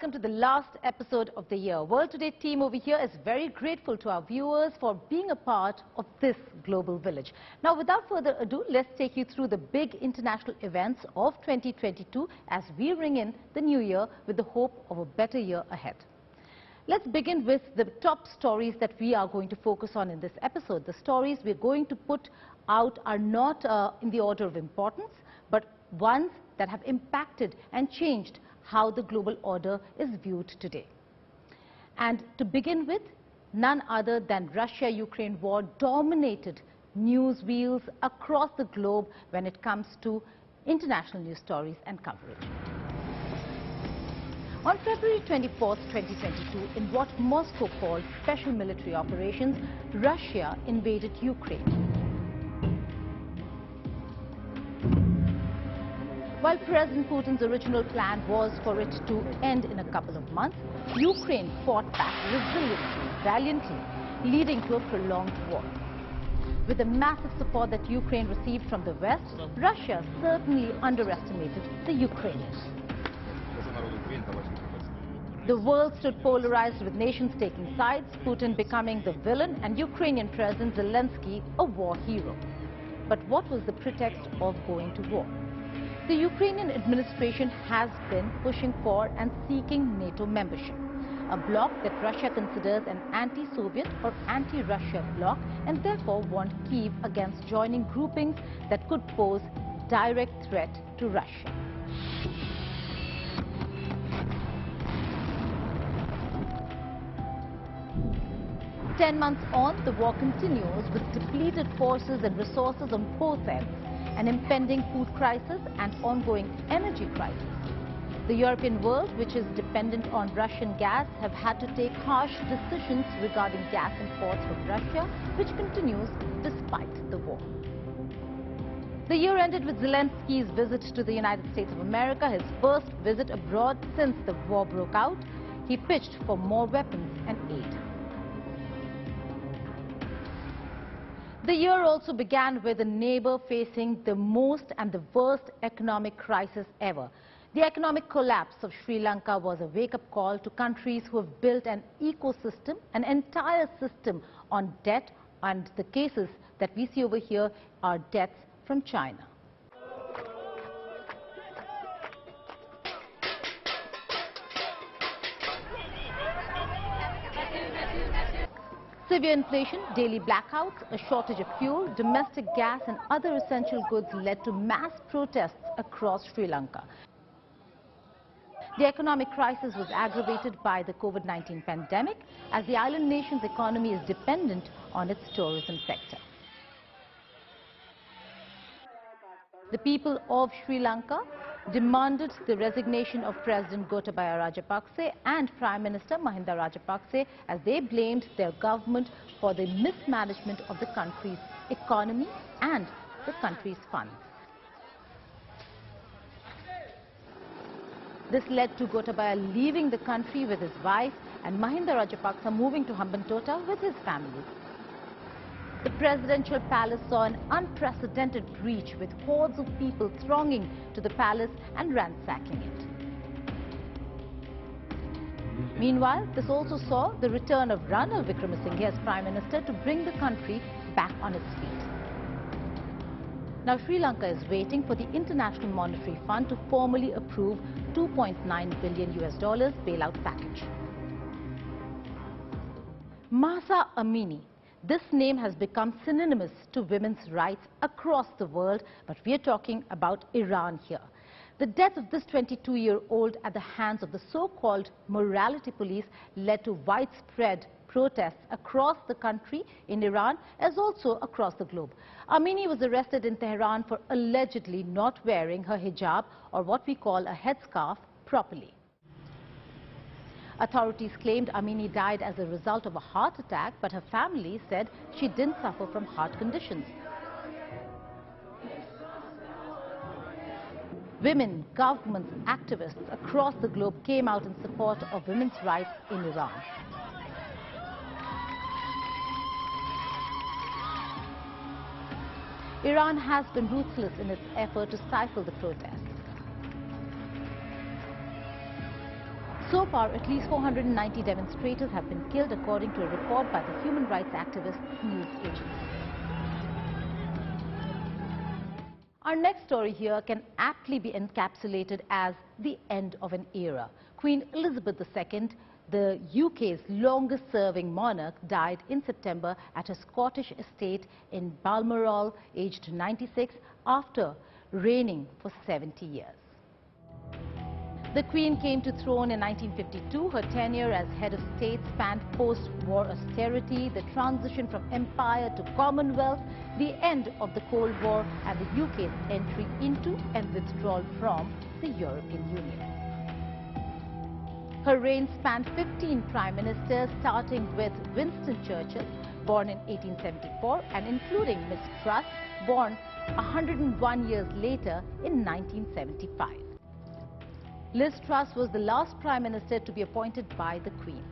welcome to the last episode of the year. World Today team over here is very grateful to our viewers for being a part of this global village. Now, without further ado, let's take you through the big international events of 2022 as we ring in the new year with the hope of a better year ahead. Let's begin with the top stories that we are going to focus on in this episode. The stories we're going to put out are not in the order of importance, but ones that have impacted and changed how the global order is viewed today. And to begin with, none other than Russia-Ukraine war dominated news wheels across the globe when it comes to international news stories and coverage. On February 24, 2022, in what Moscow called special military operations, Russia invaded Ukraine. While President Putin's original plan was for it to end in a couple of months, Ukraine fought back resiliently, valiantly, leading to a prolonged war. With the massive support that Ukraine received from the West, Russia certainly underestimated the Ukrainians. The world stood polarized with nations taking sides, Putin becoming the villain and Ukrainian President Zelensky a war hero. But what was the pretext of going to war? The Ukrainian administration has been pushing for and seeking NATO membership, a bloc that Russia considers an anti-Soviet or anti-Russia bloc and therefore warned Kyiv against joining groupings that could pose direct threat to Russia. Ten months on, the war continues with depleted forces and resources on both ends, an impending food crisis and ongoing energy crisis. The European world, which is dependent on Russian gas, have had to take harsh decisions regarding gas imports from Russia, which continues despite the war. The year ended with Zelensky's visit to the United States of America, his first visit abroad since the war broke out. He pitched for more weapons and aid. The year also began with a neighbor facing the most and the worst economic crisis ever. The economic collapse of Sri Lanka was a wake-up call to countries who have built an ecosystem, an entire system on debt, and the cases that we see over here are debts from China. Severe inflation, daily blackouts, a shortage of fuel, domestic gas and other essential goods led to mass protests across Sri Lanka. The economic crisis was aggravated by the COVID-19 pandemic, as the island nation's economy is dependent on its tourism sector. The people of Sri Lanka demanded the resignation of President Gotabaya Rajapaksa and Prime Minister Mahinda Rajapaksa as they blamed their government for the mismanagement of the country's economy and the country's funds. This led to Gotabaya leaving the country with his wife and Mahinda Rajapaksa moving to Hambantota with his family. The presidential palace saw an unprecedented breach with hordes of people thronging to the palace and ransacking it. Meanwhile, this also saw the return of Ranil Wickremesinghe as Prime Minister to bring the country back on its feet. Now, Sri Lanka is waiting for the International Monetary Fund to formally approve $2.9 billion bailout package. Mahsa Amini. This name has become synonymous to women's rights across the world, but we are talking about Iran here. The death of this 22-year-old at the hands of the so-called morality police led to widespread protests across the country in Iran as also across the globe. Amini was arrested in Tehran for allegedly not wearing her hijab, or what we call a headscarf, properly. Authorities claimed Amini died as a result of a heart attack, but her family said she didn't suffer from heart conditions. Women, governments, activists across the globe came out in support of women's rights in Iran. Iran has been ruthless in its effort to stifle the protests. So far, at least 490 demonstrators have been killed, according to a report by the human rights activist news agency. Our next story here can aptly be encapsulated as the end of an era. Queen Elizabeth II, the UK's longest-serving monarch, died in September at her Scottish estate in Balmoral, aged 96, after reigning for 70 years. The Queen came to throne in 1952. Her tenure as head of state spanned post-war austerity, the transition from empire to Commonwealth, the end of the Cold War, and the UK's entry into and withdrawal from the European Union. Her reign spanned 15 prime ministers, starting with Winston Churchill, born in 1874, and including Miss Truss, born 101 years later in 1975. Liz Truss was the last Prime Minister to be appointed by the Queen.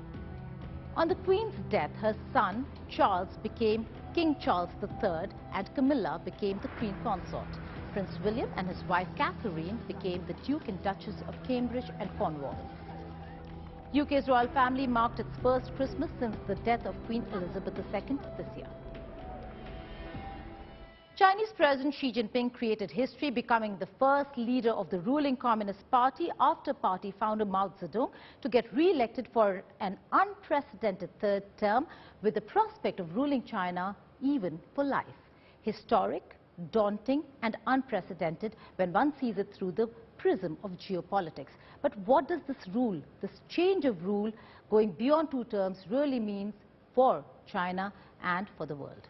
On the Queen's death, her son Charles became King Charles III and Camilla became the Queen Consort. Prince William and his wife Catherine became the Duke and Duchess of Cambridge and Cornwall. UK's royal family marked its first Christmas since the death of Queen Elizabeth II this year. Chinese President Xi Jinping created history, becoming the first leader of the ruling Communist Party after party founder Mao Zedong to get re-elected for an unprecedented third term, with the prospect of ruling China even for life. Historic, daunting and unprecedented when one sees it through the prism of geopolitics. But what does this rule, this change of rule going beyond 2 terms, really mean for China and for the world?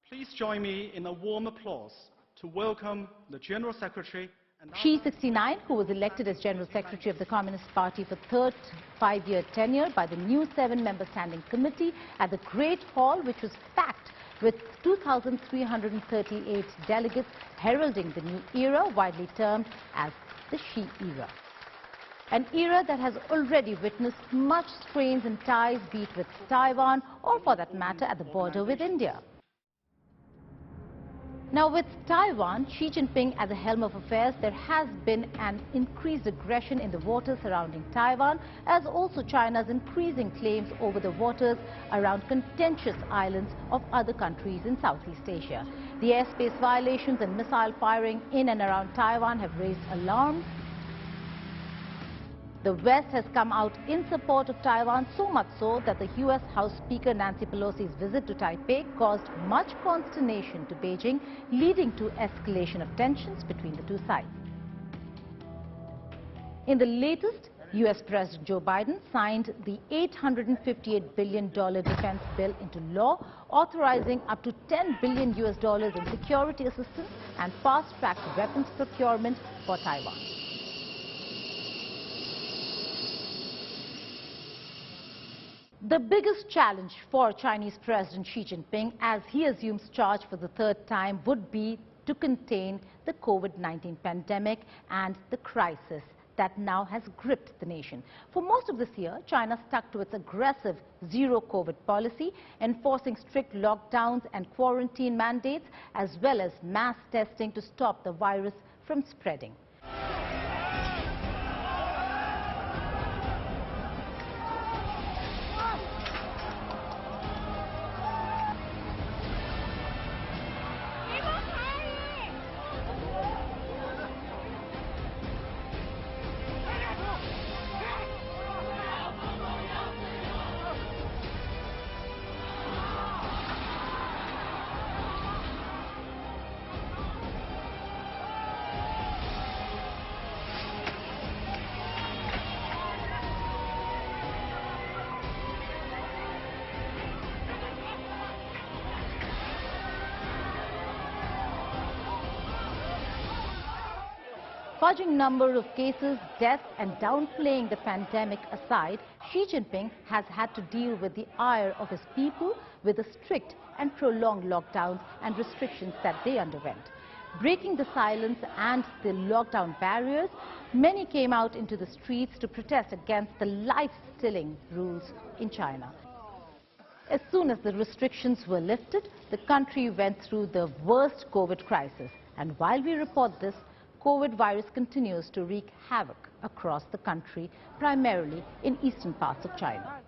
Please join me in a warm applause to welcome the General Secretary and Xi, 69, who was elected as General Secretary of the Communist Party for third 5-year tenure by the new 7-member Standing Committee at the Great Hall, which was packed with 2,338 delegates, heralding the new era, widely termed as the Xi era. An era that has already witnessed much strains in ties, be it with Taiwan or, for that matter, at the border with India. Now, with Taiwan, Xi Jinping at the helm of affairs, there has been an increased aggression in the waters surrounding Taiwan, as also China's increasing claims over the waters around contentious islands of other countries in Southeast Asia. The airspace violations and missile firing in and around Taiwan have raised alarms. The West has come out in support of Taiwan, so much so that the U.S. House Speaker Nancy Pelosi's visit to Taipei caused much consternation to Beijing, leading to escalation of tensions between the two sides. In the latest, U.S. President Joe Biden signed the $858 billion defense bill into law, authorizing up to $10 billion in security assistance and fast-tracked weapons procurement for Taiwan. The biggest challenge for Chinese President Xi Jinping as he assumes charge for the third time would be to contain the COVID-19 pandemic and the crisis that now has gripped the nation. For most of this year, China stuck to its aggressive zero-COVID policy, enforcing strict lockdowns and quarantine mandates, as well as mass testing to stop the virus from spreading. Fudging number of cases, deaths and downplaying the pandemic aside, Xi Jinping has had to deal with the ire of his people with the strict and prolonged lockdowns and restrictions that they underwent. Breaking the silence and the lockdown barriers, many came out into the streets to protest against the life-stilling rules in China. As soon as the restrictions were lifted, the country went through the worst COVID crisis. And while we report this, COVID virus continues to wreak havoc across the country, primarily in eastern parts of China.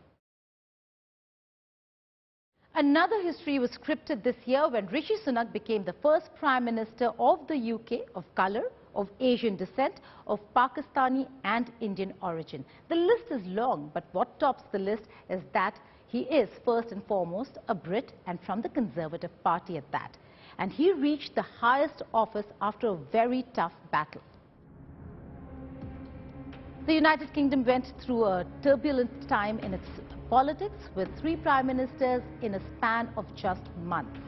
Another history was scripted this year when Rishi Sunak became the first Prime Minister of the UK of colour, of Asian descent, of Pakistani and Indian origin. The list is long, but what tops the list is that he is first and foremost a Brit and from the Conservative Party at that. And he reached the highest office after a very tough battle. The United Kingdom went through a turbulent time in its politics with 3 prime ministers in a span of just months.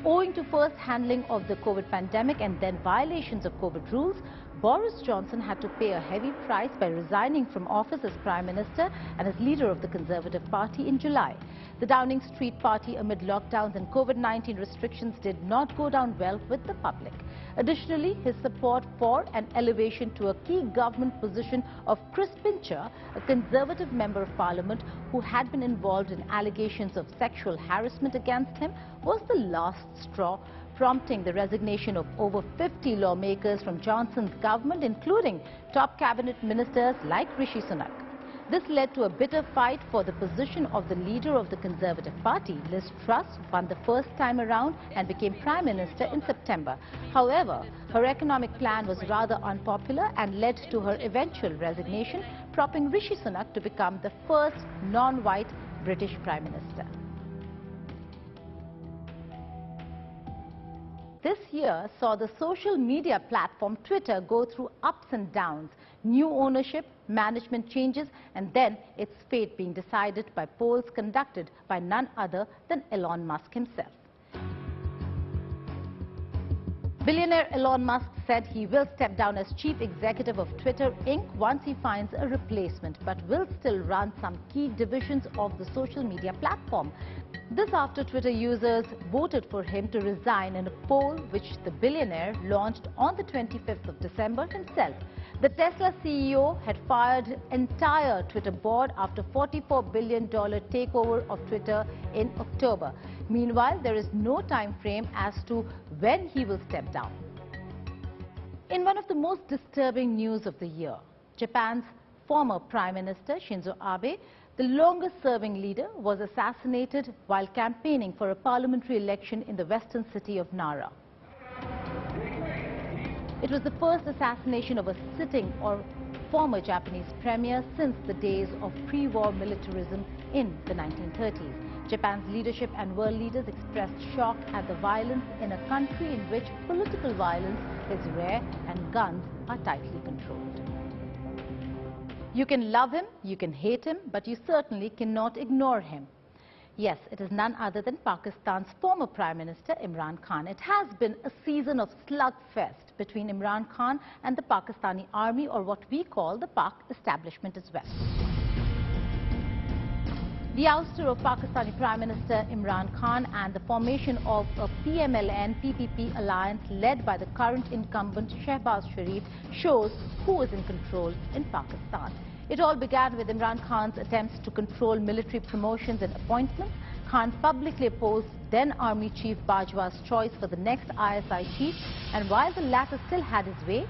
Owing to first handling of the COVID pandemic and then violations of COVID rules, Boris Johnson had to pay a heavy price by resigning from office as Prime Minister and as leader of the Conservative Party in July. The Downing Street party amid lockdowns and COVID-19 restrictions did not go down well with the public. Additionally, his support for an elevation to a key government position of Chris Pincher, a Conservative Member of Parliament who had been involved in allegations of sexual harassment against him, was the last straw, prompting the resignation of over 50 lawmakers from Johnson's government, including top cabinet ministers like Rishi Sunak. This led to a bitter fight for the position of the leader of the Conservative Party. Liz Truss won the first time around and became Prime Minister in September. However, her economic plan was rather unpopular and led to her eventual resignation, prompting Rishi Sunak to become the first non-white British Prime Minister. This year saw the social media platform Twitter go through ups and downs, new ownership, management changes, and then its fate being decided by polls conducted by none other than Elon Musk himself. Billionaire Elon Musk said he will step down as chief executive of Twitter Inc. once he finds a replacement, but will still run some key divisions of the social media platform. This after Twitter users voted for him to resign in a poll which the billionaire launched on the 25th of December himself. The Tesla CEO had fired entire Twitter board after $44 billion takeover of Twitter in October. Meanwhile, there is no time frame as to when he will step down. In one of the most disturbing news of the year, Japan's former Prime Minister Shinzo Abe, the longest-serving leader, was assassinated while campaigning for a parliamentary election in the western city of Nara. It was the first assassination of a sitting or former Japanese premier since the days of pre-war militarism in the 1930s. Japan's leadership and world leaders expressed shock at the violence in a country in which political violence is rare and guns are tightly controlled. You can love him, you can hate him, but you certainly cannot ignore him. Yes, it is none other than Pakistan's former Prime Minister Imran Khan. It has been a season of slugfest between Imran Khan and the Pakistani army, or what we call the Pak establishment as well. The ouster of Pakistani Prime Minister Imran Khan and the formation of a PMLN-PPP alliance led by the current incumbent Shehbaz Sharif shows who is in control in Pakistan. It all began with Imran Khan's attempts to control military promotions and appointments. Khan publicly opposed then Army Chief Bajwa's choice for the next ISI chief, and while the latter still had his way,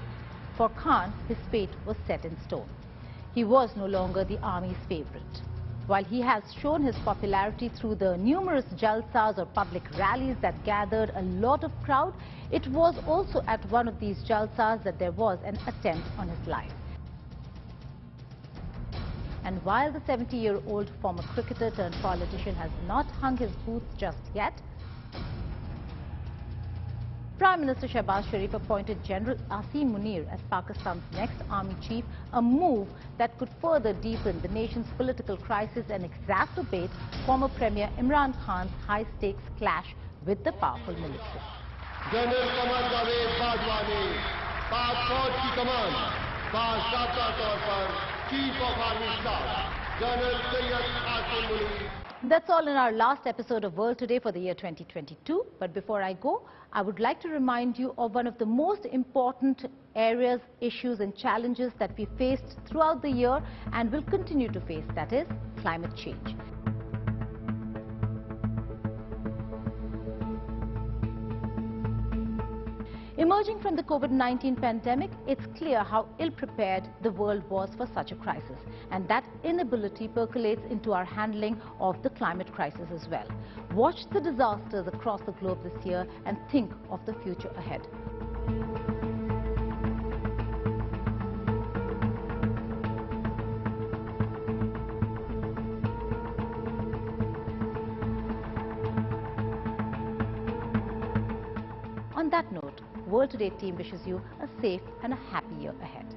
for Khan, his fate was set in stone. He was no longer the army's favorite. While he has shown his popularity through the numerous jalsas or public rallies that gathered a lot of crowd, it was also at one of these jalsas that there was an attempt on his life. And while the 70-year-old former cricketer turned politician has not hung his boots just yet, Prime Minister Shehbaz Sharif appointed General Asim Munir as Pakistan's next army chief, a move that could further deepen the nation's political crisis and exacerbate former Premier Imran Khan's high-stakes clash with the powerful military. General Qamar Javed Bajwa ne Pak Fauj ki kaman बाज़ाब्ता तौर पर Chief of Army Staff General Sayyid Asim Munir. That's all in our last episode of World Today for the year 2022. But before I go, I would like to remind you of one of the most important areas, issues and challenges that we faced throughout the year and will continue to face, that is climate change. Emerging from the COVID-19 pandemic, it's clear how ill-prepared the world was for such a crisis. And that inability percolates into our handling of the climate crisis as well. Watch the disasters across the globe this year and think of the future ahead. On that note, World Today team wishes you a safe and a happy year ahead.